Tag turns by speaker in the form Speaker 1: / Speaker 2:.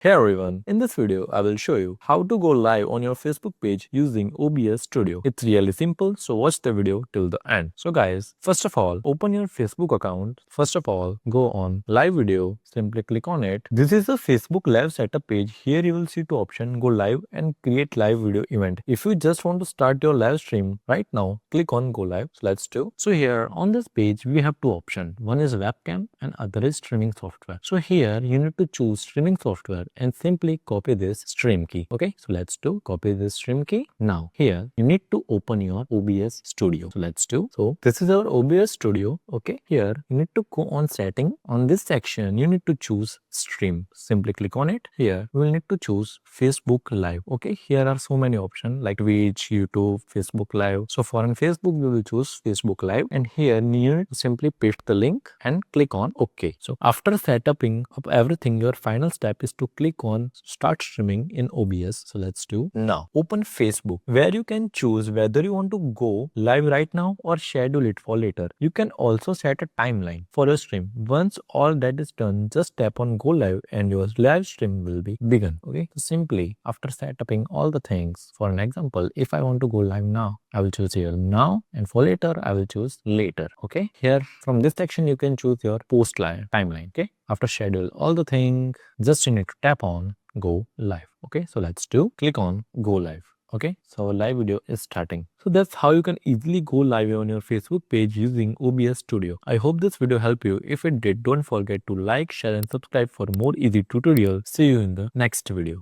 Speaker 1: Hey everyone, in this video I will show you how to go live on your Facebook page using OBS Studio. It's really simple, so watch the video till the end. So guys, first of all, open your Facebook account. First of all, go on live video, simply click on it. This is a Facebook live setup page. Here you will see two options, go live and create live video event. If you just want to start your live stream right now, click on go live. So let's do. So here on this page we have two options. One is webcam and other is streaming software. So here you need to choose streaming software and simply copy this stream key. Okay, so let's do copy this stream key. Now here you need to open your OBS Studio. So let's do. So this is our OBS Studio. Okay, here you need to go on setting. On this section you need to choose stream. Simply click on it. Here we will need to choose Facebook Live. Okay, here are so many options like Twitch, YouTube, Facebook Live. So for in Facebook we will choose Facebook Live, and here you need to simply paste the link and click on OK. So after setting up everything, your final step is to click on start streaming in OBS. So let's do. Now open Facebook, where you can choose whether you want to go live right now or schedule it for later. You can also set a timeline for your stream. Once all that is done, just tap on go live and your live stream will be begun. Okay, so simply after setting all the things, for an example, if I want to go live now, I will choose here now, and for later I will choose later. Okay, here from this section you can choose your post live timeline. Okay, after schedule all the thing, just you need to tap on go live. Okay, so let's do. Click on go live. Okay, so our live video is starting. So that's how you can easily go live on your Facebook page using OBS Studio. I hope this video helped you. If it did, don't forget to like, share and subscribe for more easy tutorials. See you in the next video.